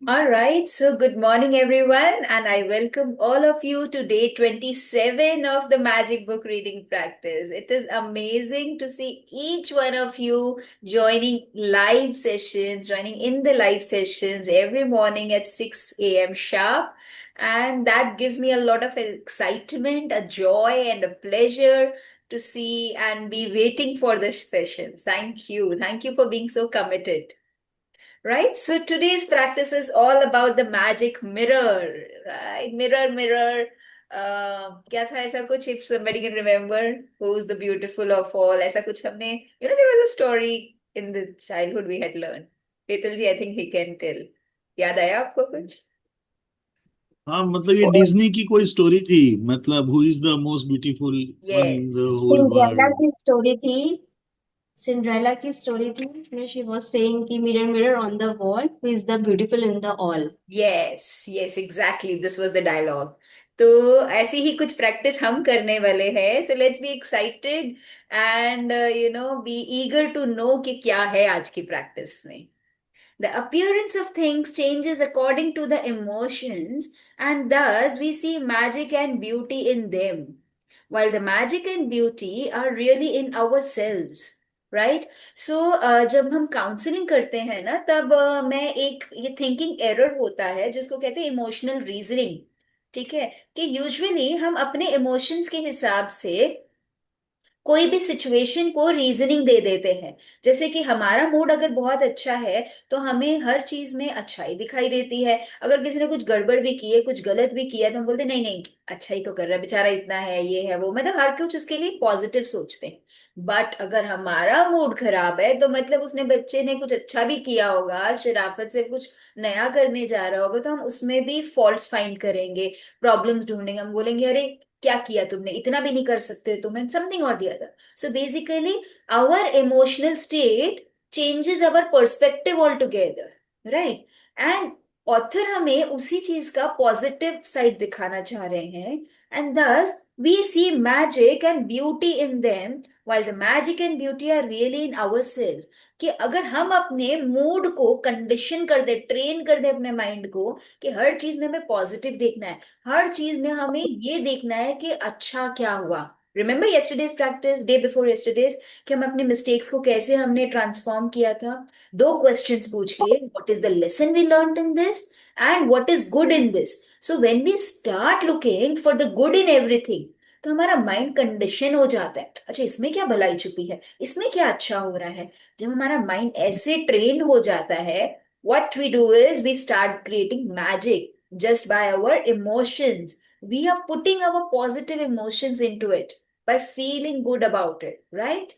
All right, so good morning, everyone, and I welcome all of you to day 27 of the Magic Book Reading Practice. It is amazing to see each one of you joining in the live sessions every morning at 6 a.m. sharp. And that gives me a lot of excitement, a joy, and a pleasure to see and be waiting for the sessions. Thank you. Thank you for being so committed. Right? So today's practice is all about the magic mirror, right? Mirror, mirror. क्या था ऐसा कुछ if somebody can remember who's the beautiful of all ऐसा कुछ हमने there was a story in the childhood we had learned. Petal ji, I think he can tell. याद आया आपको कुछ? हाँ, मतलब ये डिज्नी की कोई स्टोरी थी। मतलब who is the most beautiful one in the Yes. Whole Cinderella world. की स्टोरी थी। सिंड्रेला की स्टोरी थी इसमें शी वाज सेइंग कि mirror mirror on the wall who is the beautiful in the all. Yes, yes, exactly. This was the dialogue. तो ऐसी ही कुछ practice हम करने वाले हैं. So let's be excited and be eager to know कि क्या है आज की प्रैक्टिस में. The appearance of things changes according to the emotions, and thus we see magic and beauty in them, while the magic and beauty are really in ourselves. Right. So जब हम counselling करते हैं ना तब मैं एक ये थिंकिंग एरर होता है जिसको कहते हैं इमोशनल रीजनिंग. ठीक है. कि यूजुअली हम अपने इमोशंस के हिसाब से कोई भी सिचुएशन को रीजनिंग दे देते हैं. जैसे कि हमारा मूड अगर बहुत अच्छा है तो हमें हर चीज में अच्छाई दिखाई देती है. अगर किसी ने कुछ गड़बड़ भी की है, कुछ गलत भी किया है, तो हम बोलते हैं, नहीं नहीं, अच्छा ही तो कर रहा है बेचारा, इतना है, ये है वो, मतलब हर कुछ उसके लिए पॉजिटिव सोचते हैं. बट अगर हमारा मूड खराब है तो मतलब उसने बच्चे ने कुछ अच्छा भी किया होगा, शराफत से कुछ नया करने जा रहा होगा, तो हम उसमें भी फॉल्ट्स फाइंड करेंगे, प्रॉब्लम्स ढूंढेंगे. हम बोलेंगे, अरे क्या किया तुमने, इतना भी नहीं कर सकते तुम, समथिंग और the other. So basically, our emotional state changes our perspective altogether, right? And author हमें उसी चीज का पॉजिटिव साइड दिखाना चाह रहे हैं. And thus, we see magic and beauty in them, while the magic and beauty are really in ourselves. कि अगर हम अपने मूड को कंडीशन कर दे, ट्रेन कर दे अपने माइंड को कि हर चीज में हमें पॉजिटिव देखना है, हर चीज में हमें ये देखना है कि अच्छा क्या हुआ. Remember yesterday's practice, day before yesterday's, कि हम अपने मिस्टेक्स को कैसे हमने ट्रांसफॉर्म किया था. दो क्वेश्चंस पूछ के, what is the lesson we learn in this and what is good in this. So when we start looking for the good in everything, तो हमारा माइंड कंडीशन हो जाता है, अच्छा इसमें क्या भलाई छुपी है, इसमें क्या अच्छा हो रहा है. जब हमारा माइंड ऐसे ट्रेन हो जाता है, what we do is we start creating magic just by our emotions. We are putting our positive emotions into it by feeling good about it, right?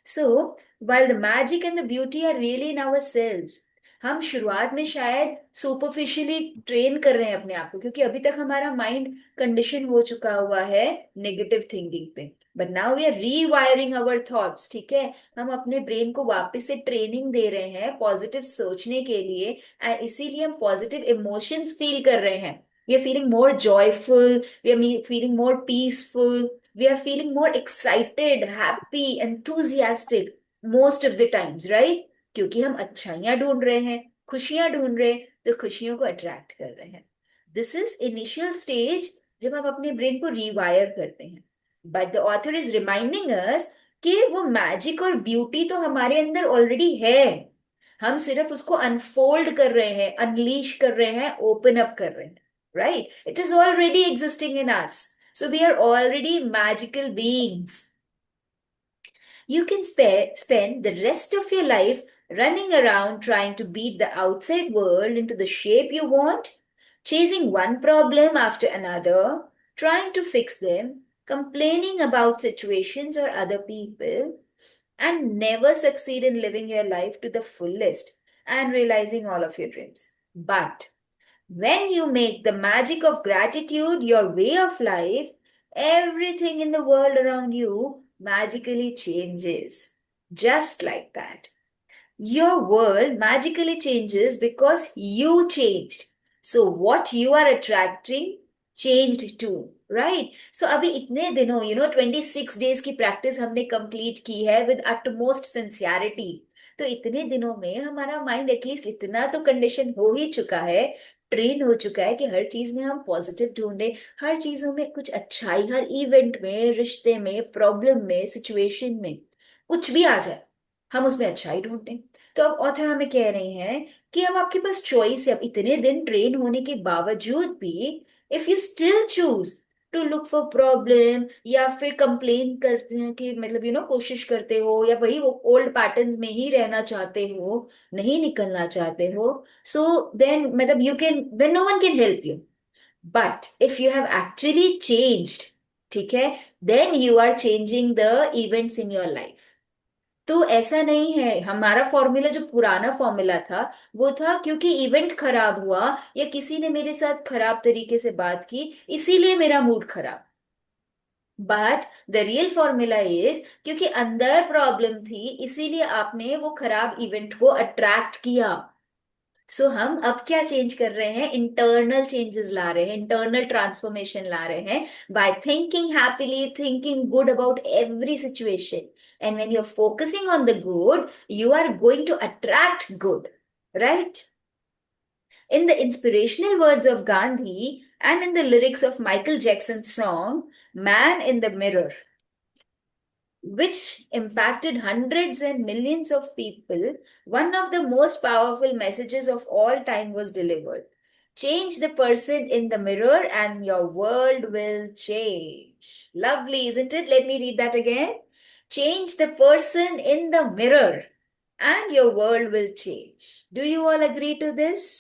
So, while the magic and the beauty are really in ourselves, हम शुरुआत में शायद superficially train कर रहे हैं अपने आप को, क्योंकि अभी तक हमारा माइंड कंडीशन हो चुका हुआ है नेगेटिव थिंकिंग पे. But now we are rewiring our thoughts. ठीक है. हम अपने ब्रेन को वापस से ट्रेनिंग दे रहे हैं पॉजिटिव सोचने के लिए, एंड इसीलिए हम पॉजिटिव इमोशंस फील कर रहे हैं. We are feeling more joyful, we are feeling more peaceful, we are feeling more excited, happy, enthusiastic most of the times, right? क्योंकि हम अच्छाइयां ढूंढ रहे हैं, खुशियां ढूंढ रहे हैं, तो खुशियों को अट्रैक्ट कर रहे हैं. दिस इज इनिशियल स्टेज जब हम अपने ब्रेन को रिवायर करते हैं. But the author is reminding अस कि वो मैजिक और ब्यूटी तो हमारे अंदर ऑलरेडी है. हम सिर्फ उसको अनफोल्ड कर रहे हैं, अनलीश कर रहे हैं, ओपन अप कर रहे हैं. Right. It is already existing in us. So we are already magical beings. You can spend the rest of your life running around trying to beat the outside world into the shape you want, chasing one problem after another, trying to fix them, complaining about situations or other people, and never succeed in living your life to the fullest and realizing all of your dreams. But when you make the magic of gratitude your way of life, everything in the world around you magically changes. Just like that. Your world magically changes because you changed. So what you are attracting changed too. Right? So अभी इतने दिनों 26 days की practice हमने complete की है with utmost sincerity. तो इतने दिनों में हमारा माइंड एटलीस्ट इतना तो कंडीशन हो ही चुका है, ट्रेन हो चुका है कि हर चीज में हम पॉजिटिव ढूंढे, हर चीजों में कुछ अच्छाई, हर इवेंट में, रिश्ते में, प्रॉब्लम में, सिचुएशन में, कुछ भी आ जाए हम उसमें अच्छाई ढूंढते हैं। तो अब ऑथर हमें कह रहे हैं कि अब आपके पास चॉइस है, अब इतने दिन ट्रेन होने के बावजूद भी if you still choose to look for problem, या फिर कंप्लेन करते हैं कि मतलब कोशिश करते हो, या वही वो ओल्ड पैटर्न्स में ही रहना चाहते हो, नहीं निकलना चाहते हो, सो देन मतलब you can, then no one can help you. But if you have actually changed, ठीक है, then you are changing the events in your life. तो ऐसा नहीं है, हमारा फॉर्मूला जो पुराना फॉर्मूला था वो था क्योंकि इवेंट खराब हुआ या किसी ने मेरे साथ खराब तरीके से बात की इसीलिए मेरा मूड खराब। But the real formula is क्योंकि अंदर प्रॉब्लम थी इसीलिए आपने वो खराब इवेंट को अट्रैक्ट किया। सो हम अब क्या चेंज कर रहे हैं, इंटरनल चेंजेस ला रहे हैं, इंटरनल ट्रांसफॉर्मेशन ला रहे हैं, by thinking happily, thinking good about every situation. And when you are focusing on the good you are going to attract good, right? In the inspirational words of Gandhi and in the lyrics of Michael Jackson's song Man in the Mirror, which impacted hundreds and millions of people, one of the most powerful messages of all time was delivered. Change the person in the mirror and your world will change. Lovely, isn't it? Let me read that again. Change the person in the mirror and your world will change. Do you all agree to this?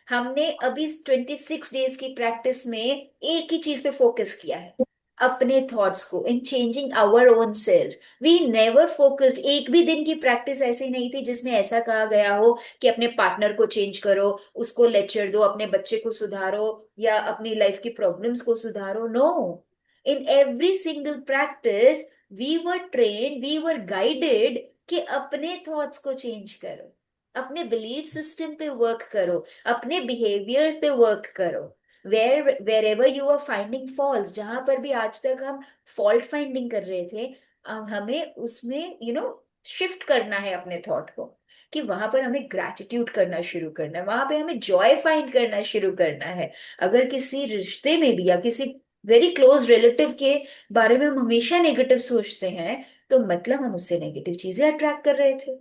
हमने अभी 26 days की practice में एक ही चीज पे focus किया है, अपने थॉट्स को, in changing our own self. We never focused, एक भी दिन की प्रैक्टिस ऐसी नहीं थी जिसमें ऐसा कहा गया हो कि अपने पार्टनर को चेंज करो, उसको लेक्चर दो, अपने बच्चे को सुधारो या अपनी लाइफ की प्रॉब्लम्स को सुधारो। No, in every single practice we were trained, we were guided कि अपने थॉट्स को चेंज करो, अपने बिलीफ सिस्टम पे वर्क करो, अपने बिहेवियर्स पे वर्क करो। Wherever you are finding fault, जहां पर भी आज तक हम फॉल्ट फाइंडिंग कर रहे थे, हमें उसमें शिफ्ट करना है अपने थॉट को, कि वहां पर हमें ग्रैटिट्यूड करना शुरू करना है, वहां पे हमें जॉय फाइंड करना शुरू करना है। अगर किसी रिश्ते में भी या किसी वेरी क्लोज रिलेटिव के बारे में हम हमेशा नेगेटिव सोचते हैं तो मतलब हम उससे नेगेटिव चीजें अट्रैक्ट कर रहे थे।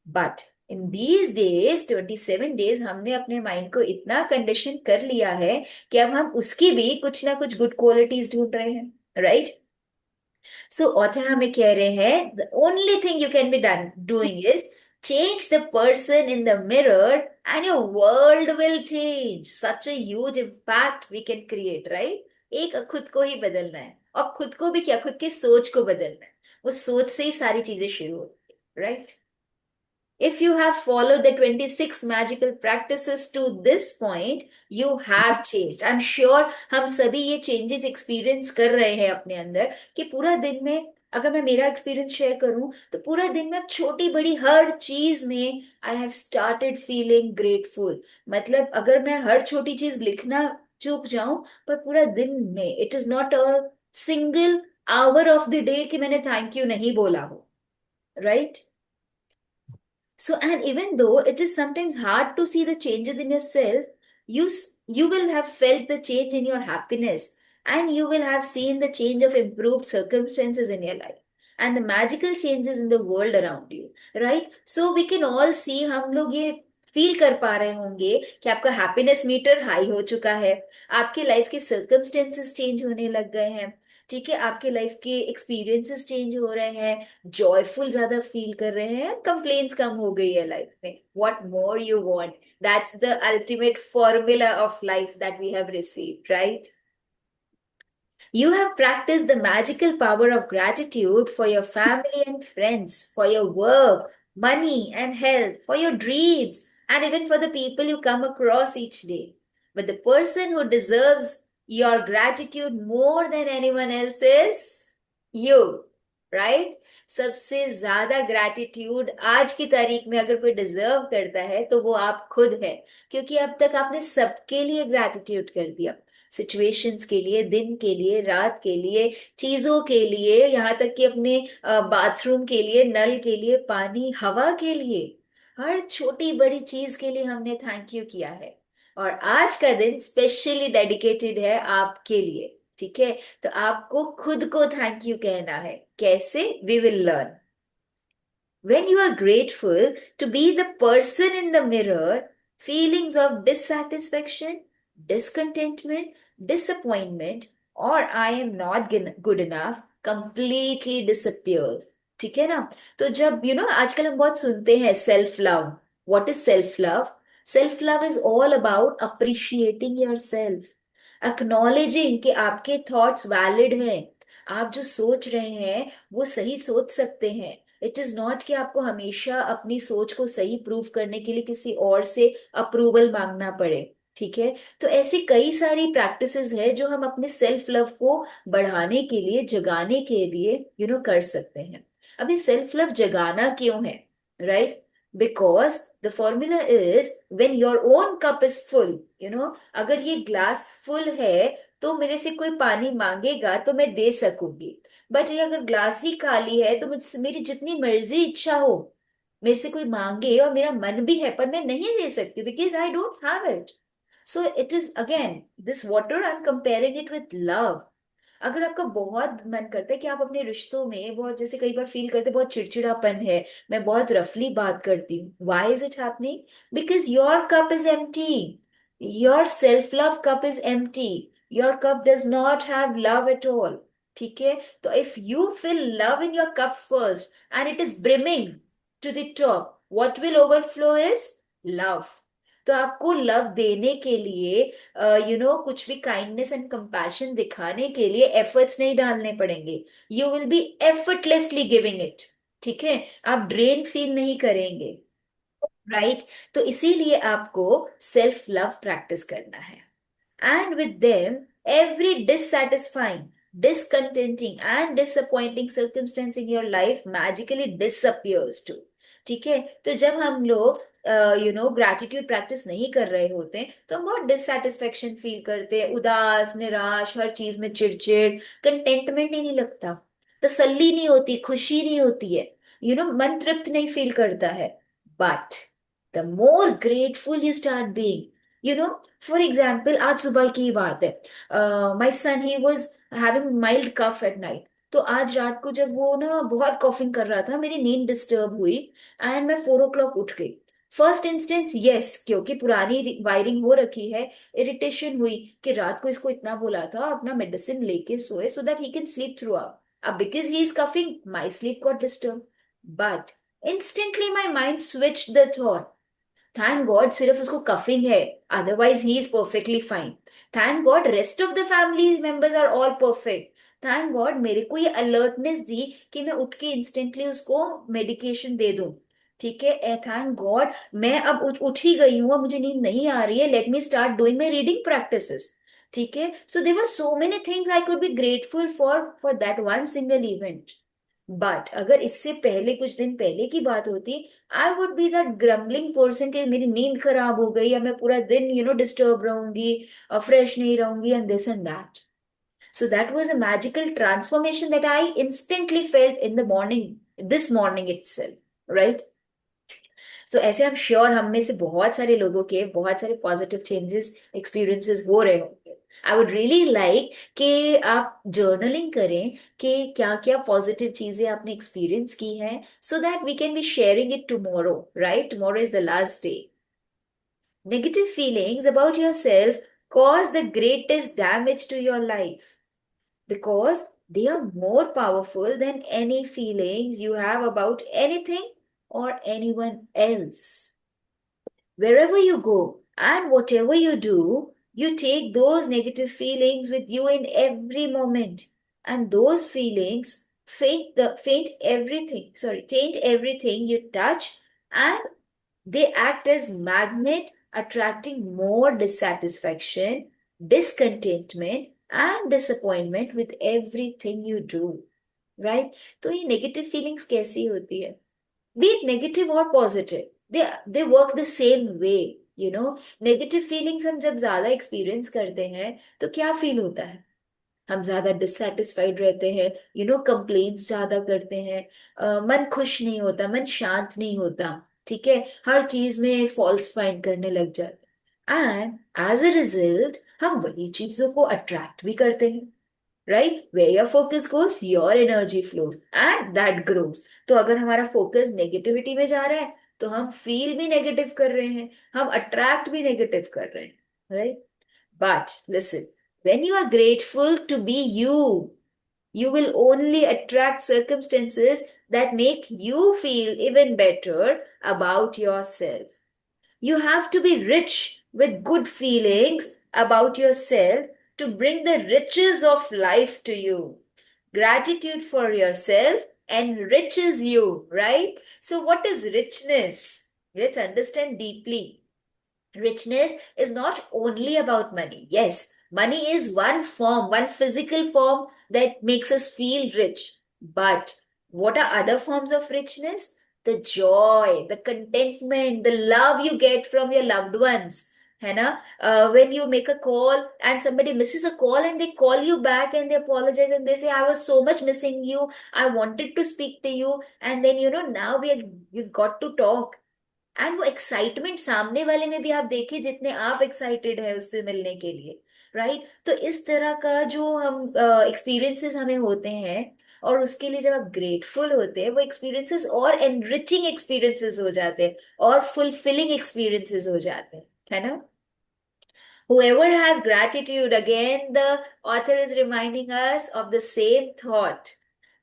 But in these days 27 days हमने अपने माइंड को इतना कंडीशन कर लिया है कि अब हम उसकी भी कुछ ना कुछ गुड क्वालिटीज ढूंढ रहे हैं, राइट? सो ऑथर हमें कह रहे हैं the only thing you can be done doing is change the person in the mirror and your world will change. Such a huge impact we can create, right? एक खुद को ही बदलना है, और खुद को भी क्या, खुद की सोच को बदलना है। वो सोच से ही सारी चीजें शुरू होती है, right? If you have followed the 26 magical practices to this point, you have changed. I'm sure हम सभी ये changes experience कर रहे हैं अपने अंदर, कि पूरा दिन में, अगर मैं मेरा एक्सपीरियंस शेयर करूं तो पूरा दिन में अब छोटी बड़ी हर चीज में I have started feeling grateful. मतलब अगर मैं हर छोटी चीज लिखना चूक जाऊं, पर पूरा दिन में it is not a single hour of the day कि मैंने थैंक यू नहीं बोला हो, right? So, and even though it is sometimes hard to see the changes in yourself, you will have felt the change in your happiness, and you will have seen the change of improved circumstances in your life and the magical changes in the world around you, right? So we can all see, हम लोग ये feel कर पा रहे होंगे कि आपका happiness metre high हो चुका है, आपके लाइफ के सर्कमस्टेंसेस चेंज होने लग गए हैं, ठीक है, आपके लाइफ के एक्सपीरियंसेस चेंज हो रहे हैं, जॉयफुल ज्यादा फील कर रहे हैं, कंप्लेन्स कम हो गई है लाइफ में। What more you want? That's the ultimate formula of life that we have received, right? You have practiced the magical power of gratitude for your family and friends, for your work, money and health, for your dreams, and even for the people you come across each day. But the person who deserves your gratitude more than anyone else is you, right? सबसे ज्यादा gratitude आज की तारीख में अगर कोई deserve करता है तो वो आप खुद है, क्योंकि अब तक आपने सबके लिए ग्रैटिट्यूड कर दिया, सिचुएशंस के लिए, दिन के लिए, रात के लिए, चीजों के लिए, यहाँ तक कि अपने बाथरूम के लिए, नल के लिए, पानी, हवा के लिए, हर छोटी बड़ी चीज के लिए हमने थैंक यू किया है। और आज का दिन स्पेशली डेडिकेटेड है आपके लिए। ठीक है, तो आपको खुद को थैंक यू कहना है। कैसे? We will learn. When you are grateful to be the person in the mirror, feelings of dissatisfaction, discontentment, disappointment, or I am not good enough completely disappears. ठीक है ना? तो जब आजकल हम बहुत सुनते हैं self love. What is self love? Self love is all about appreciating your self, acknowledging कि आपके थॉट्स वैलिड हैं। आप जो सोच रहे हैं वो सही सोच सकते हैं। इट इज नॉट कि आपको हमेशा अपनी सोच को सही प्रूव करने के लिए किसी और से अप्रूवल मांगना पड़े। ठीक है, तो ऐसी कई सारी प्रैक्टिसेस है जो हम अपने सेल्फ लव को बढ़ाने के लिए, जगाने के लिए कर सकते हैं। अभी सेल्फ लव जगाना क्यों है? Right, because the formula is when your own cup is full. अगर ये ग्लास फुल है तो मेरे से कोई पानी मांगेगा तो मैं दे सकूंगी। बट ये अगर ग्लास ही खाली है तो मुझसे मेरी जितनी मर्जी इच्छा हो, मेरे से कोई मांगे और मेरा मन भी है पर मैं नहीं दे सकती because I don't have it. So it is again this water, I am comparing it with love. अगर आपका बहुत मन करता है कि आप अपने रिश्तों में बहुत, जैसे कई बार फील करते हैं बहुत चिड़चिड़ापन है, मैं बहुत रफली बात करती हूँ, why is it happening? Because your cup is empty, your self love cup is empty, your cup does not have love at all. ठीक है, तो if you fill love in your cup first and it is brimming to the top, what will overflow is love. तो आपको love देने के लिए कुछ भी काइंडनेस एंड कंपैशन दिखाने के लिए एफर्ट्स नहीं डालने पड़ेंगे। You will be effortlessly giving it. ठीक है, आप ड्रेन फील नहीं करेंगे। राइट, तो इसीलिए आपको सेल्फ लव प्रैक्टिस करना है। And with them, every dissatisfying, discontenting, and disappointing circumstance in your life magically disappears too. ठीक है, तो जब हम लोग ग्रैटिट्यूड प्रैक्टिस नहीं कर रहे होते हैं तो हम बहुत डिससेटिस्फेक्शन फील करते हैं, उदास, निराश, हर चीज में चिड़चिड़, कंटेंटमेंट ही नहीं लगता, तसल्ली नहीं होती, खुशी नहीं होती है, मन तृप्त नहीं फील करता है। But the more grateful you start being, for example आज सुबह की ही बात है, my son he was having mild cough at night. तो आज रात को जब वो ना बहुत कॉफिंग कर रहा था, मेरी नींद डिस्टर्ब हुई एंड मैं 4 o'clock उठ गई। फर्स्ट इंस्टेंस यस, क्योंकि पुरानी वायरिंग हो रखी है, इरिटेशन हुई कि रात को इसको इतना बोला था अपना मेडिसिन लेके सोए so that he can sleep throughout. अब because he is coughing my sleep got disturbed. But instantly my mind switch the thought, thank God सिर्फ उसको कफिंग है, otherwise he is perfectly fine. Thank God rest of the family members are all perfect. Thank God मेरे को ये alertness दी कि मैं उठ के इंस्टेंटली उसको मेडिकेशन दे दूं। ठीक है, थैंक गॉड मैं अब उठ ही गई हूँ, अब मुझे नींद नहीं आ रही है, let me start doing my reading practices. ठीक है, so there were so many things I could be grateful for that one single event. But अगर इससे पहले, कुछ दिन पहले की बात होती, I would be that grumbling person कि मेरी नींद खराब हो गई या मैं पूरा दिन डिस्टर्ब रहूंगी, फ्रेश नहीं रहूंगी and this and that. So that was a magical transformation that I instantly felt in the morning, this morning itself. Right, so ऐसे हम श्योर हम में से बहुत सारे लोगों के बहुत सारे पॉजिटिव चेंजेस, एक्सपीरियंसेस हो रहे होंगे। आई वुड रियली लाइक कि आप जर्नलिंग करें कि क्या क्या पॉजिटिव चीजें आपने एक्सपीरियंस की हैं, so that we can be sharing it tomorrow. Right, tomorrow is the last day. Negative feelings about yourself cause the greatest damage to your life because they are more powerful than any feelings you have about anything or anyone else. Wherever you go and whatever you do, you take those negative feelings with you in every moment. And those feelings taint everything you touch, and they act as magnet, attracting more dissatisfaction, discontentment, and disappointment with everything you do. Right? तो ये negative feelings कैसी होती है? B it negative और positive, they work the same way. Negative feelings हम जब ज्यादा experience करते हैं तो क्या फील होता है? हम ज्यादा डिससेटिस्फाइड रहते हैं, कंप्लेन्स ज्यादा करते हैं, मन खुश नहीं होता, मन शांत नहीं होता। ठीक है, हर चीज में फॉल्स फाइंड करने लग जाते हैं, एंड एज अ रिजल्ट हम वही चीजों को अट्रैक्ट भी करते हैं, right? where your focus goes your energy flows and that grows. तो अगर हमारा फोकस नेगेटिविटी में जा रहा है तो हम फील भी नेगेटिव कर रहे हैं, हम अट्रैक्ट भी नेगेटिव कर रहे हैं, right? But listen, when you are grateful to be you, you will only attract circumstances that make you feel even better about yourself. You have to be rich with good feelings about yourself to bring the riches of life to you. Gratitude for yourself enriches you, right? So, what is richness? Let's understand deeply. Richness is not only about money. Yes, money is one form, one physical form that makes us feel rich. But what are other forms of richness? The joy, the contentment, the love you get from your loved ones. है ना? When you make a call and somebody misses a call and they call you back and they apologize and they say, I was so much missing you. I wanted to speak to you. And then, now we've got to talk. And वो excitement सामने वाले में भी आप देखिए जितने आप excited है उससे मिलने के लिए, राइट? तो इस तरह का जो हम एक्सपीरियंसेस हमें होते हैं, और उसके लिए जब आप ग्रेटफुल होते हैं वो एक्सपीरियंसेस और एनरिचिंग एक्सपीरियंसेस हो जाते हैं और फुलफिलिंग एक्सपीरियंसेस हो जाते हैं, है ना? Whoever has gratitude, again, the author is reminding us of the same thought.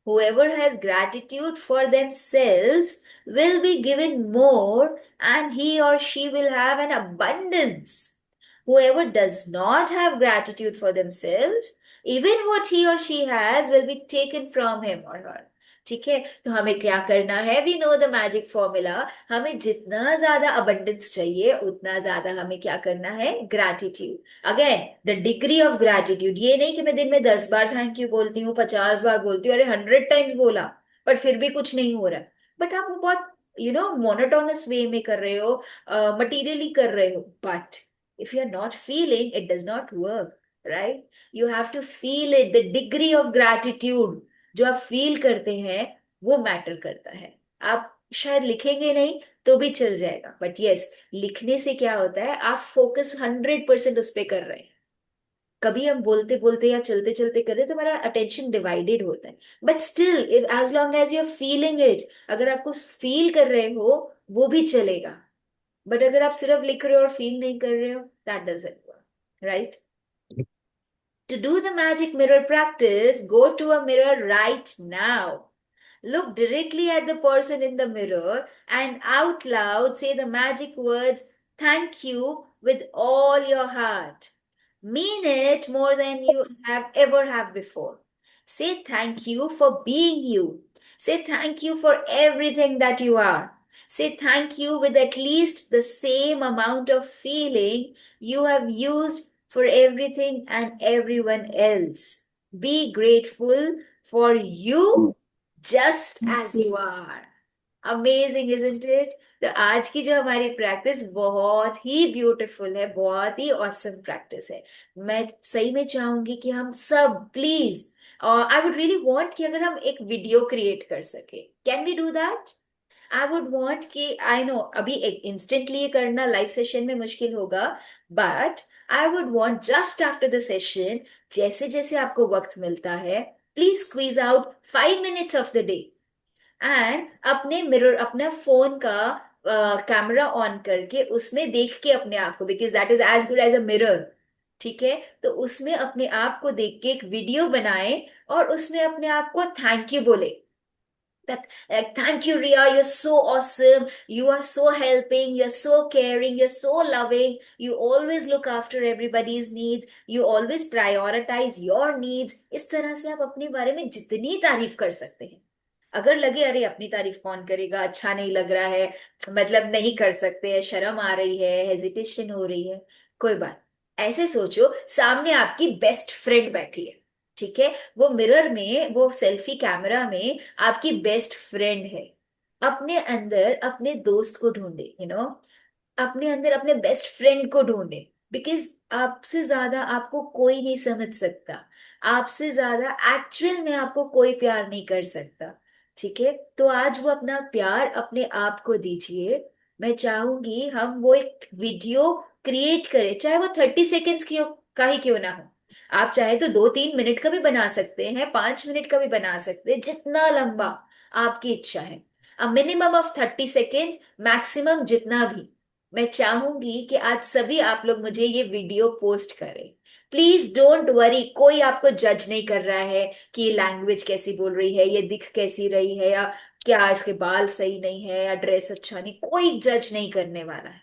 Whoever has gratitude for themselves will be given more and he or she will have an abundance. Whoever does not have gratitude for themselves, even what he or she has will be taken from him or her. ठीक है, तो हमें क्या करना है? We know the magic formula. हमें जितना ज्यादा अबंडेंस चाहिए उतना ज्यादा हमें क्या करना है? Gratitude. Again, the degree of gratitude, ये नहीं कि मैं दिन में 10 बार थैंक यू बोलती हूँ, 50 बार बोलती हूँ, अरे 100 टाइम्स बोला पर फिर भी कुछ नहीं हो रहा, बट आप वो बहुत मोनोटोनस वे में कर रहे हो, मटीरियली कर रहे हो। But if you are not feeling, it does not work, right? You have to feel it. The degree of gratitude जो आप फील करते हैं वो मैटर करता है। आप शायद लिखेंगे नहीं तो भी चल जाएगा, बट यस, लिखने से क्या होता है? आप फोकस 100% उस पर कर रहे हैं। कभी हम बोलते बोलते या चलते चलते कर रहे हैं तो हमारा अटेंशन डिवाइडेड होता है, but still if as long as you are feeling it, अगर आपको फील कर रहे हो वो भी चलेगा। बट अगर आप सिर्फ लिख रहे हो और फील नहीं कर रहे हो, that doesn't work, right? To do the magic mirror practice, go to a mirror right now. Look directly at the person in the mirror and out loud say the magic words, thank you, with all your heart. Mean it more than you have ever have before. Say thank you for being you. Say thank you for everything that you are. Say thank you with at least the same amount of feeling you have used for everything and everyone else. Be grateful for you just as you are. Amazing, isn't it? तो आज की जो हमारी practice बहुत ही beautiful है, बहुत ही awesome practice है। मैं सही में चाहूंगी कि हम सब प्लीज, और आई वुड रियली वांट कि अगर हम एक वीडियो क्रिएट कर सके, can we do that? I would want कि, आई नो अभी एक इंस्टेंटली ये करना लाइव सेशन में मुश्किल होगा, but I would want just after the session, जैसे जैसे आपको वक्त मिलता है, please squeeze out 5 minutes of the day and अपने मिरर, अपना फोन का कैमरा ऑन करके उसमें देख के अपने आप को, because that is as good as a mirror, ठीक है? तो उसमें अपने आप को देख के एक वीडियो बनाए और उसमें अपने आप को थैंक यू बोले। That, like, thank you, Ria, you're so awesome, you are so helping, you're so caring, you're so loving, you always look after everybody's needs, you always prioritize your needs। इस तरह से आप अपने बारे में जितनी तारीफ कर सकते हैं। अगर लगे अरे अपनी तारीफ कौन करेगा, अच्छा नहीं लग रहा है, मतलब नहीं कर सकते हैं, शर्म आ रही है, हेजिटेशन हो रही है, कोई बात, ऐसे सोचो सामने आपकी बेस्ट फ्रेंड बैठी है, ठीक है? वो मिरर में, वो सेल्फी कैमरा में आपकी बेस्ट फ्रेंड है। अपने अंदर अपने दोस्त को ढूंढे, अपने अंदर अपने बेस्ट फ्रेंड को ढूंढे, बिकॉज आपसे ज्यादा आपको कोई नहीं समझ सकता, आपसे ज्यादा एक्चुअल में आपको कोई प्यार नहीं कर सकता। ठीक है, तो आज वो अपना प्यार अपने आप को दीजिए। मैं चाहूंगी हम वो एक वीडियो क्रिएट करें, चाहे वो 30 सेकेंड्स की का ही क्यों ना हो। आप चाहे तो 2-3 मिनट का भी बना सकते हैं, 5 मिनट का भी बना सकते हैं, जितना लंबा आपकी इच्छा है। A minimum of 30 seconds, maximum जितना भी। मैं चाहूंगी कि आज सभी आप लोग मुझे ये वीडियो पोस्ट करें। प्लीज डोंट वरी, कोई आपको जज नहीं कर रहा है कि ये लैंग्वेज कैसी बोल रही है, ये दिख कैसी रही है, या क्या इसके बाल सही नहीं है, या ड्रेस अच्छा नहीं, कोई जज नहीं करने वाला है।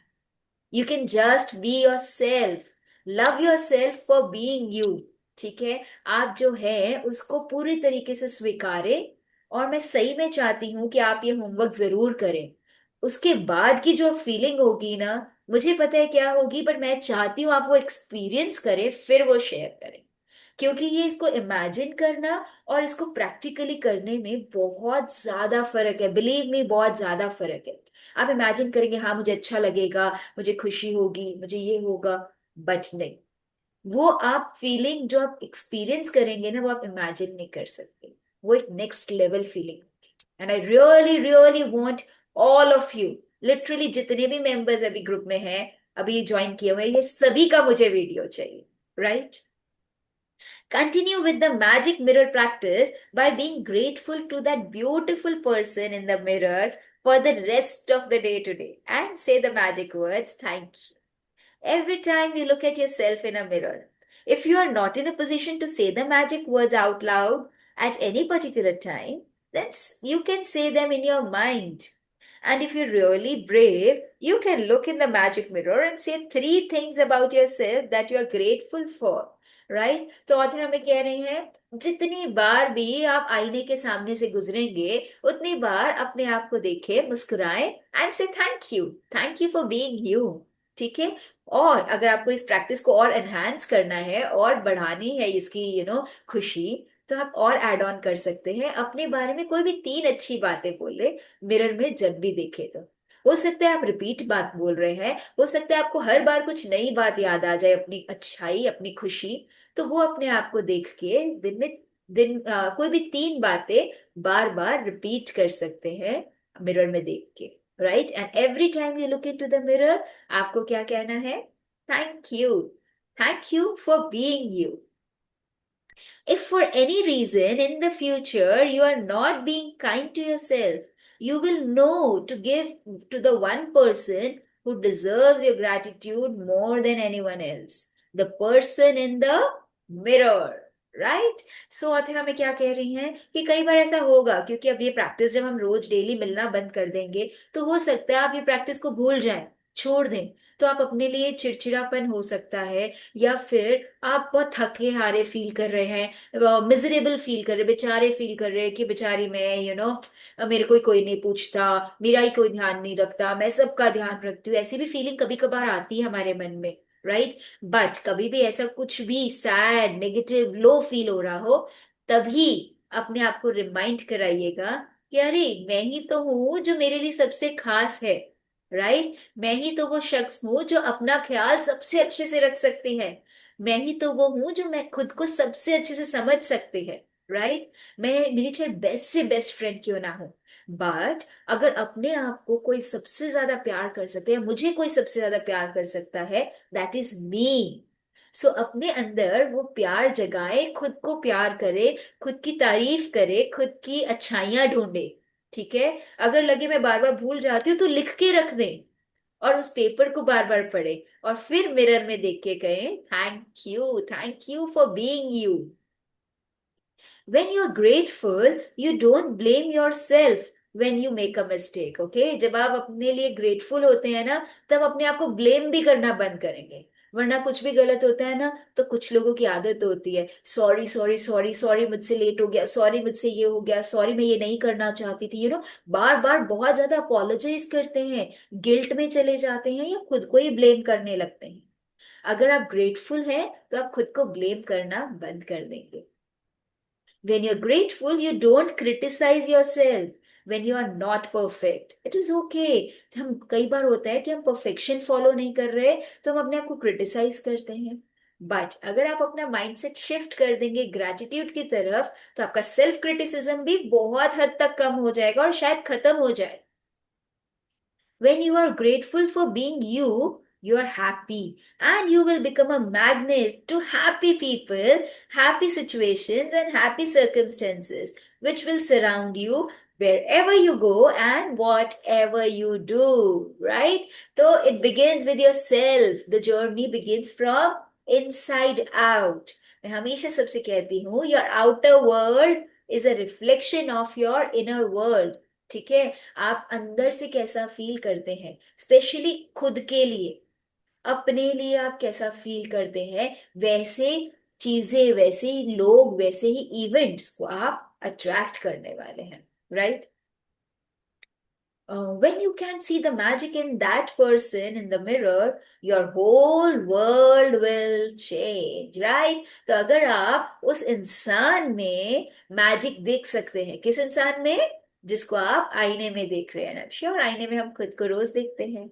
You can just be your self. Love your self for being you. ठीक है, आप जो है उसको पूरी तरीके से स्वीकारें। और मैं सही में चाहती हूं कि आप ये होमवर्क जरूर करें। उसके बाद की जो फीलिंग होगी ना, मुझे पता है क्या होगी, पर मैं चाहती हूँ आप वो एक्सपीरियंस करें फिर वो शेयर करें। क्योंकि ये इसको इमेजिन करना और इसको प्रैक्टिकली करने में बहुत ज्यादा फर्क है, बिलीव मी, बहुत ज्यादा फर्क है। आप इमेजिन करेंगे हाँ मुझे अच्छा लगेगा, मुझे खुशी होगी, मुझे ये होगा, बट नहीं। वो आप फीलिंग जो आप एक्सपीरियंस करेंगे ना, वो आप इमेजिन नहीं कर सकते। वो एक next level feeling. And I really really want all of you, literally जितने भी मेंबर्स अभी ग्रुप में हैं, अभी ज्वाइन किए हुए हैं, ये सभी का मुझे वीडियो चाहिए। Right? Continue with the magic mirror practice by being grateful to that beautiful person in the mirror for the rest of the day today, and say the magic words, thank you, every time you look at yourself in a mirror. If you are not in a position to say the magic words out loud at any particular time, then you can say them in your mind. And if you're really brave, you can look in the magic mirror and say 3 things about yourself that you are grateful for. Right? तो author हमें कह रही हैं जितनी बार भी आप आईने के सामने से गुजरेंगे, उतनी बार अपने आप को देखें, मुस्कुराएं एंड से thank you for being you. ठीक है? और अगर आपको इस प्रैक्टिस को और एनहांस करना है और बढ़ानी है इसकी खुशी, तो आप और ऐड ऑन कर सकते हैं, अपने बारे में कोई भी 3 अच्छी बातें बोले मिरर में जब भी देखे तो। हो सकता है आप रिपीट बात बोल रहे हैं, हो सकता है आपको हर बार कुछ नई बात याद आ जाए, अपनी अच्छाई, अपनी खुशी। तो वो अपने आप को देख के कोई भी 3 बातें बार बार रिपीट कर सकते हैं मिरर में देख के। Right? And every time you look into the mirror, आपको क्या कहना है? Thank you for being you. If for any reason in the future you are not being kind to yourself, you will know to give to the one person who deserves your gratitude more than anyone else. The person in the mirror. Right? So author हमें क्या कह रही हैं कि कई बार ऐसा होगा, क्योंकि अब ये प्रैक्टिस जब हम रोज डेली मिलना बंद कर देंगे, तो हो सकता है आप ये प्रैक्टिस को भूल जाएं, छोड़ दें। तो आप अपने लिए चिड़चिड़ापन हो सकता है, या फिर आप बहुत थके हारे फील कर रहे हैं, मिजरेबल फील कर रहे, बेचारे फील कर रहे हैं कि बेचारी मैं मेरे को कोई नहीं पूछता, मेरा ही कोई ध्यान नहीं रखता, मैं सबका ध्यान रखती हूँ, ऐसी भी फीलिंग कभी कभार आती है हमारे मन में। राइट? बट कभी भी ऐसा कुछ भी सैड, नेगेटिव, लो फील हो रहा हो, तभी अपने आप को रिमाइंड कराइएगा कि अरे मैं ही तो हूँ जो मेरे लिए सबसे खास है। राइट? मैं ही तो वो शख्स हूँ जो अपना ख्याल सबसे अच्छे से रख सकती है। मैं ही तो वो हूं जो मैं खुद को सबसे अच्छे से समझ सकती है। राइट? मैं, मेरी चाहे बेस्ट से बेस्ट फ्रेंड क्यों ना हो, बट अगर अपने आप को कोई सबसे ज्यादा प्यार कर सकते हैं, मुझे कोई सबसे ज्यादा प्यार कर सकता है, दैट इज मी। सो अपने अंदर वो प्यार जगाए, खुद को प्यार करे, खुद की तारीफ करे, खुद की अच्छाइयां ढूंढे। ठीक है? अगर लगे मैं बार बार भूल जाती हूँ, तो लिख के रख दें और उस पेपर को बार बार पढ़े, और फिर मिरर में देख के कहें thank you for being you. When you're grateful, you don't blame yourself when you make a mistake, okay? जब आप अपने लिए ग्रेटफुल होते हैं ना, तब अपने आप को ब्लेम भी करना बंद करेंगे। वरना कुछ भी गलत होता है ना, तो कुछ लोगों की आदत होती है, सॉरी सॉरी सॉरी सॉरी, मुझसे लेट हो गया, सॉरी मुझसे ये हो गया, सॉरी मैं ये नहीं करना चाहती थी, बार बार बहुत ज्यादा अपोलोजाइज करते हैं, गिल्ट में चले जाते हैं, या खुद को ही ब्लेम करने लगते हैं। अगर आप ग्रेटफुल हैं, तो आप खुद को ब्लेम करना बंद कर देंगे। When you're grateful, you don't criticize yourself when you are not perfect. It is okay. हम कई बार होता है कि हम परफेक्शन फॉलो नहीं कर रहे, तो हम अपने आप को क्रिटिसाइज करते हैं। बट अगर आप अपना माइंडसेट शिफ्ट कर देंगे ग्रेटिट्यूड की तरफ, तो आपका सेल्फ क्रिटिसिज्म भी बहुत हद तक कम हो जाएगा और शायद खत्म हो जाए. When you are grateful for being you, you are happy and you will become a magnet to happy people, happy situations, and happy circumstances, which will surround you wherever you go and whatever you do, right? So it begins with yourself. The journey begins from inside out. मैं हमेशा सबसे कहती हूँ, your outer world is a reflection of your inner world. ठीक है. आप अंदर से कैसा फील करते हैं, स्पेशली खुद के लिए, अपने लिए आप कैसा फील करते हैं, वैसे चीजें, वैसे ही लोग, वैसे ही इवेंट्स को आप अट्रैक्ट करने वाले हैं, right. When you can see the magic in that person in the mirror, your whole world will change, right? तो अगर आप उस इंसान में मैजिक देख सकते हैं, किस इंसान में, जिसको आप आईने में देख रहे हैं ना, श्योर आईने में हम खुद को रोज देखते हैं.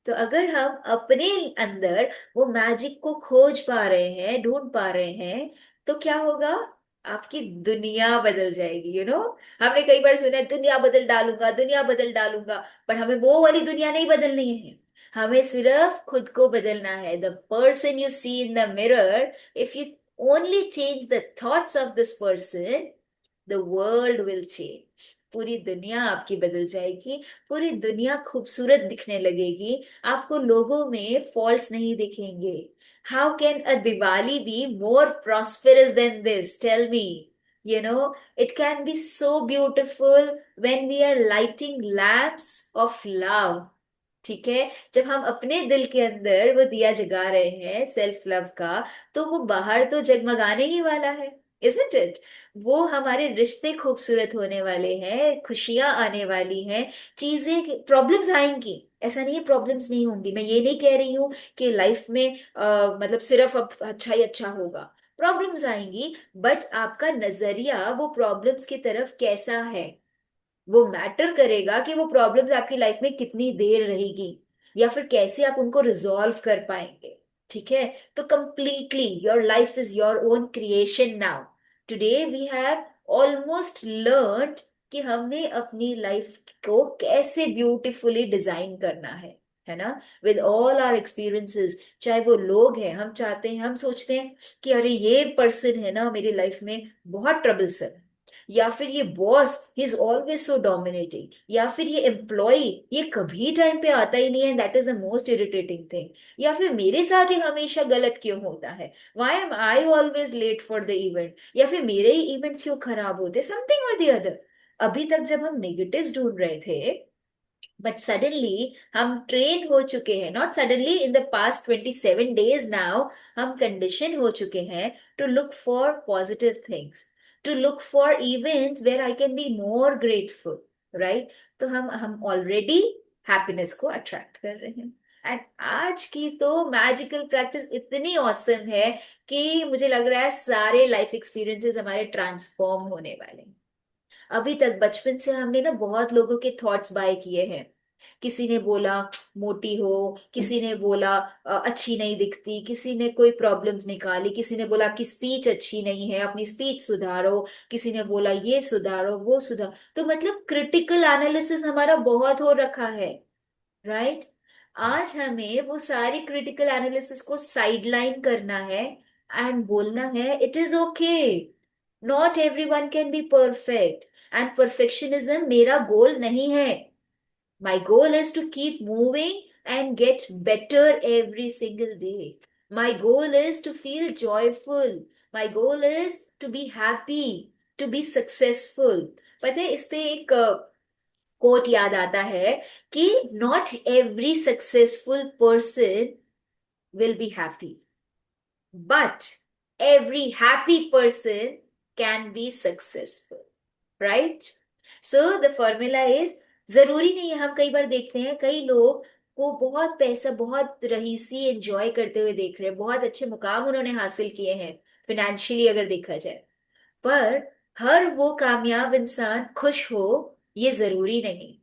तो अगर हम अपने अंदर वो मैजिक को खोज पा रहे हैं, ढूंढ पा रहे हैं, तो क्या होगा, आपकी दुनिया बदल जाएगी. हमने कई बार सुना है, दुनिया बदल डालूंगा, दुनिया बदल डालूंगा. पर हमें वो वाली दुनिया नहीं बदलनी है. हमें सिर्फ खुद को बदलना है. The person you see in the mirror, if you only change the thoughts of this person, the world will change. पूरी दुनिया आपकी बदल जाएगी. पूरी दुनिया खूबसूरत दिखने लगेगी. आपको लोगों में फॉल्ट्स नहीं दिखेंगे. How can a Diwali be more prosperous than this? Tell me. It can be so beautiful when we are lighting lamps of love. ठीक है. जब हम अपने दिल के अंदर वो दिया जगा रहे हैं सेल्फ लव का, तो वो बाहर तो जगमगाने ही वाला है, isn't it? वो हमारे रिश्ते खूबसूरत होने वाले हैं, खुशियां आने वाली हैं. चीजें, प्रॉब्लम्स आएंगी, ऐसा नहीं है प्रॉब्लम्स नहीं होंगी. मैं ये नहीं कह रही हूँ कि लाइफ में मतलब सिर्फ अब अच्छा ही अच्छा होगा. प्रॉब्लम्स आएंगी, बट आपका नजरिया वो प्रॉब्लम्स की तरफ कैसा है, वो मैटर करेगा कि वो प्रॉब्लम्स आपकी लाइफ में कितनी देर रहेगी, या फिर कैसे आप उनको रिजॉल्व कर पाएंगे. ठीक है. तो completely your life is your own creation now. Today we have almost learned कि हमने अपनी लाइफ को कैसे ब्यूटीफुली डिजाइन करना है ना, विद ऑल आवर एक्सपीरियंसेस. चाहे वो लोग हैं, हम चाहते हैं, हम सोचते हैं कि अरे ये पर्सन है ना मेरी लाइफ में बहुत ट्रबलसम, या फिर ये boss he is always so dominating, या फिर ये एम्प्लॉय ये कभी टाइम पे आता ही नहीं है, that is the most irritating thing, या फिर मेरे साथ ही हमेशा गलत क्यों होता है, why am I always late for the event, या फिर मेरे ही इवेंट्स क्यों खराब होते, समथिंग और द अदर. अभी तक जब हम नेगेटिव्स ढूंढ रहे थे, बट सडनली हम ट्रेन हो चुके हैं, not suddenly, in the past 27 days now, हम कंडीशन हो चुके हैं to look for positive things, to look for events where I can be more grateful, right. तो हम ऑलरेडी हैप्पीनेस को अट्रैक्ट कर रहे हैं. एंड आज की तो मैजिकल प्रैक्टिस इतनी ऑसम है कि मुझे लग रहा है सारे लाइफ एक्सपीरियंसेस हमारे ट्रांसफॉर्म होने वाले हैं. अभी तक बचपन से हमने ना बहुत लोगों के थॉट्स बाय किए हैं. किसी ने बोला मोटी हो, किसी ने बोला अच्छी नहीं दिखती, किसी ने कोई प्रॉब्लम्स निकाली, किसी ने बोला आपकी स्पीच अच्छी नहीं है, अपनी स्पीच सुधारो, किसी ने बोला ये सुधारो वो सुधारो. तो मतलब क्रिटिकल एनालिसिस हमारा बहुत हो रखा है, राइट. आज हमें वो सारी क्रिटिकल एनालिसिस को साइडलाइन करना है एंड बोलना है it is okay, not everyone can be perfect, and perfectionism मेरा गोल नहीं है. My goal is to keep moving and get better every single day. My goal is to feel joyful. My goal is to be happy, to be successful. पता है इस पे एक coat याद आता है कि not every successful person will be happy, but every happy person can be successful, right? So the formula is, जरूरी नहीं है, हम कई बार देखते हैं कई लोग को बहुत पैसा, बहुत रईसी एंजॉय करते हुए देख रहे हैं, बहुत अच्छे मुकाम उन्होंने हासिल किए हैं फिनेंशियली अगर देखा जाए, पर हर वो कामयाब इंसान खुश हो ये जरूरी नहीं.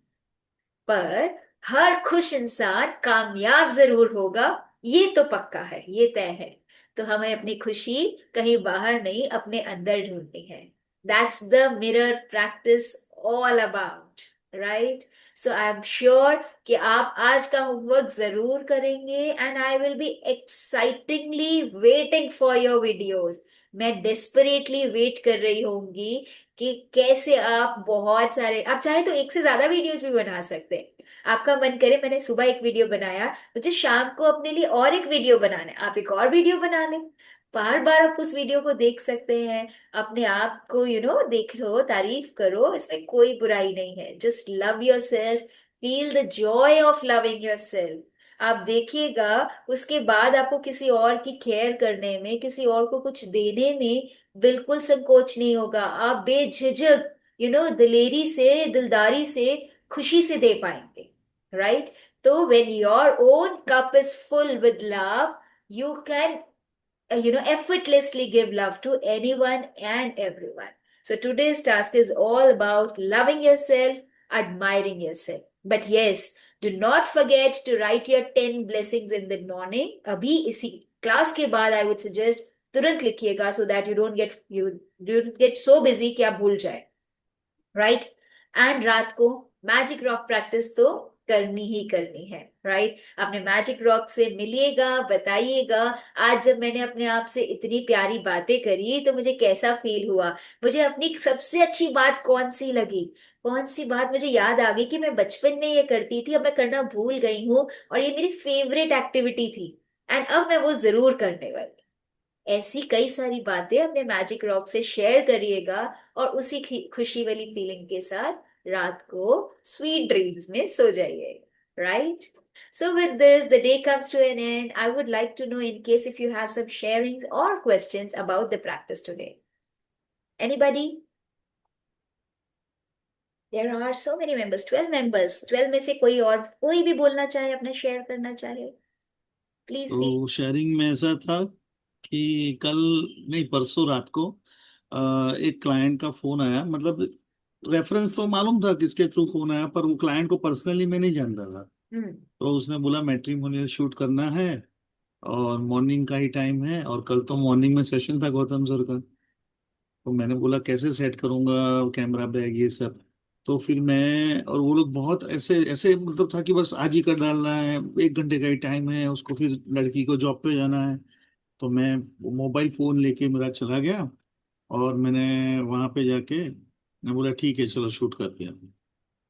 पर हर खुश इंसान कामयाब जरूर होगा ये तो पक्का है, ये तय है। तो हमें अपनी खुशी कहीं बाहर नहीं, अपने अंदर ढूंढनी है। That's the mirror practice all about, right? So I am sure कि आप आज का होमवर्क जरूर करेंगे, and I will be excitingly waiting for your videos. मैं डेस्परेटली वेट कर रही होंगी कि कैसे आप बहुत सारे, आप चाहे तो एक से ज्यादा वीडियोस भी बना सकते हैं। आपका मन करे, मैंने सुबह एक वीडियो बनाया, मुझे शाम को अपने लिए और एक वीडियो बनाना है, आप एक और वीडियो बना लें। बार बार आप उस वीडियो को देख सकते हैं, अपने आप को देख लो, तारीफ करो, इसमें कोई बुराई नहीं है। Just love your self, feel the Joy of loving your self. आप देखिएगा, उसके बाद आपको किसी और की केयर करने में, किसी और को कुछ देने में बिल्कुल संकोच नहीं होगा। आप बेझिझक दिलेरी से, दिलदारी से, खुशी से दे पाएंगे, right? So when your own cup is full with love, you can, effortlessly give love to anyone and everyone. So today's task is all about loving yourself, admiring yourself. But yes, do not forget to write your 10 blessings in the morning. अभी इसी class के बाद I would suggest तुरंत लिखिएगा, so that you don't get so busy कि आप भूल जाए, राइट? एंड रात को मैजिक रॉक प्रैक्टिस तो करनी ही करनी है, राइट? आपने मैजिक रॉक से मिलिएगा, बताइएगा आज जब मैंने अपने आप से इतनी प्यारी बातें करी तो मुझे कैसा फील हुआ, मुझे अपनी सबसे अच्छी बात कौन सी लगी, कौन सी बात मुझे याद आ गई कि मैं बचपन में ये करती थी, अब मैं करना भूल गई हूँ, और ये मेरी फेवरेट एक्टिविटी थी, एंड अब मैं वो जरूर करने वाली। ऐसी कई सारी बातें अपने मैजिक रॉक से शेयर करिएगा, और उसी खुशी वाली फीलिंग के साथ रात को स्वीट ड्रीम्स में सो जाइएगा, right? So with this, the day comes to an end. I would like to know, in case if you have some sharings or questions about the practice today. Anybody? There are so many members, 12 members. 12 में से कोई और कोई भी बोलना चाहे, अपना share करना चाहे, प्लीज फील। तो शेयरिंग में ऐसा था कि कल, नहीं परसों रात को एक क्लाइंट का फोन आया। मतलब रेफरेंस तो मालूम था किसके थ्रू फोन आया, पर वो क्लाइंट को पर्सनली मैं नहीं जानता था। हम्म। तो उसने बोला मैट्रिमोनियल शूट करना है और मॉर्निंग का ही टाइम है, और कल तो मॉर्निंग में सेशन था गौतम सर का। तो मैंने बोला कैसे सेट करूंगा कैमरा बैग ये सब। तो फिर मैं और वो लोग बहुत ऐसे ऐसे, मतलब था कि बस आज ही कर डालना है, 1 घंटे का ही टाइम है उसको, फिर लड़की को जॉब पे जाना है। तो मैं मोबाइल फोन लेके मेरा चला गया, और मैंने वहां पे जाके मैं बोला ठीक है चलो शूट करते हैं।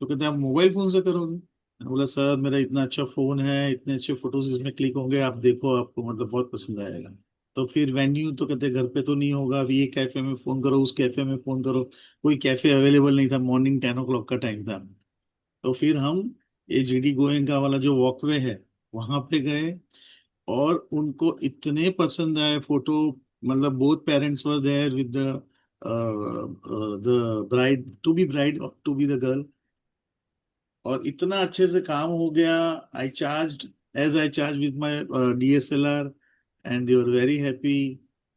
तो कहते हैं आप मोबाइल फोन से करोगे? मैंने बोला सर मेरा इतना अच्छा फोन है, इतने अच्छे फोटोज इसमें क्लिक होंगे, आप देखो आपको मतलब बहुत पसंद आएगा। तो फिर वेन्यू तो कहते घर पे तो नहीं होगा, अभी ये कैफे में फोन करो, उस कैफे में फोन करो, कोई कैफे अवेलेबल नहीं था, मॉर्निंग 10 o'clock का टाइम था। तो फिर हम ये जीडी गोयनका वाला जो वॉकवे है वहां पे गए, और उनको इतने पसंद आए फोटो। मतलब both parents were there with the bride to be, bride to be the girl. और इतना अच्छे से काम हो गया। I charge as I charge with my DSLR, and they were very happy.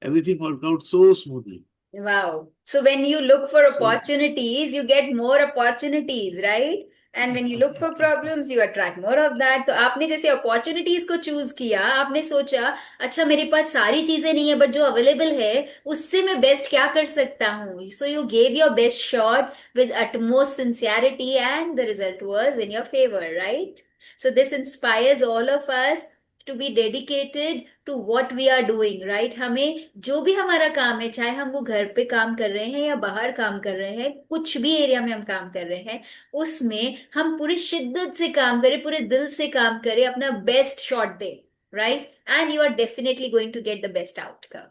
Everything work out so smoothly. Wow. So when you look for so opportunities, you get more opportunities, right? And when you look for problems, you attract more of that. तो आपने जैसे opportunities को choose किया, आपने सोचा अच्छा मेरे पास सारी चीजें नहीं है, बट जो अवेलेबल है उससे मैं बेस्ट क्या कर सकता हूँ। So you gave your best shot with utmost sincerity, and the result was in your favor, right? So this inspires all of us to be dedicated to what we are doing, right? हमें जो भी हमारा काम है, चाहे हम वो घर पे काम कर रहे हैं या बाहर काम कर रहे हैं, कुछ भी एरिया में हम काम कर रहे हैं, उसमें हम पूरी शिद्दत से काम करें, पूरे दिल से काम करें, अपना बेस्ट शॉट दें, right? And you are definitely going to get the best outcome,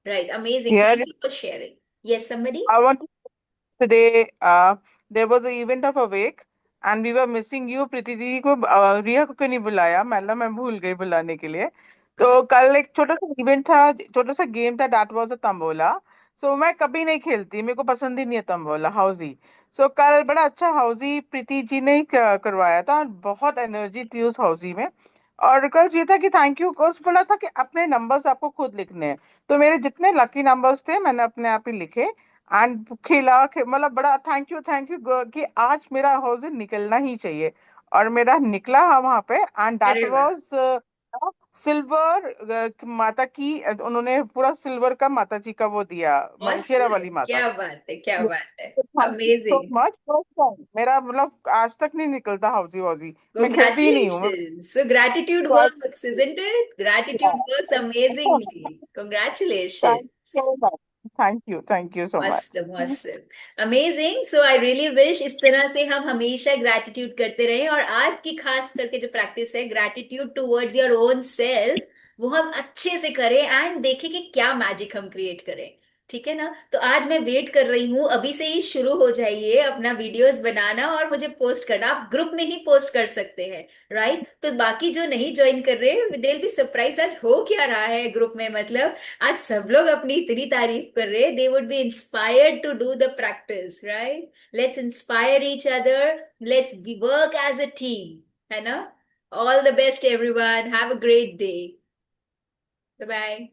right? Amazing, Here, thank you for sharing. Yes, somebody? I want to today. There was an event of Awake, and we were missing you. प्रीति दीदी को रिया को क्यों नहीं बुलाया? मैं भूल गई बुलाने के लिए। तो कल एक छोटा सा इवेंट था, छोटा सा गेम था, दैट वाज अ तंबोला। सो मैं कभी नहीं खेलती, मेरे को पसंद ही नहीं है तंबोला, हाउजी। सो कल बड़ा अच्छा हाउजी प्रीति जी ने ही करवाया था, और बहुत एनर्जी थी उस हाउजी में। और कल ये था कि थैंक यू कोर्स बोला था कि अपने नंबर्स आपको खुद लिखने हैं। तो मेरे जितने लकी नंबर्स थे मैंने अपने आप ही लिखे, एंड खेला मतलब बड़ा थैंक यू कि आज मेरा हाउस निकलना ही चाहिए, और मेरा निकला वहां पे, एंड दैट अरे वाह। वाज सिल्वर माता की, उन्होंने पूरा सिल्वर का माता जी का वो दिया, शेरा Awesome. वाली माता। क्या बात है, क्या बात है। Thank you so amazing. Much. First time मेरा मतलब आज तक नहीं निकलता हाउजी वाउजी, मैं खेलती ही नहीं हूँ मैं। Congratulations. So gratitude works, isn't it? Gratitude works amazingly. Thank Congratulations. You, thank you so मस्त मच। मस्त amazing. So I really wish इस तरह से हम हमेशा ग्रैटिट्यूड करते रहें, और आज की खास करके जो प्रैक्टिस है gratitude towards your own self, वो हम अच्छे से करें एंड देखें कि क्या मैजिक हम क्रिएट करें। ठीक है ना? तो आज मैं वेट कर रही हूँ, अभी से ही शुरू हो जाइए अपना वीडियोस बनाना और मुझे पोस्ट करना। आप ग्रुप में ही पोस्ट कर सकते हैं, राइट? तो बाकी जो नहीं ज्वाइन कर रहे, दे विल बी सरप्राइज आज हो क्या रहा है ग्रुप में। मतलब आज सब लोग अपनी इतनी तारीफ कर रहे हैं, they would be inspired to do the practice, right? Let's inspire each other, let's work as a team, है ना? All the best everyone, have a great day. Bye bye.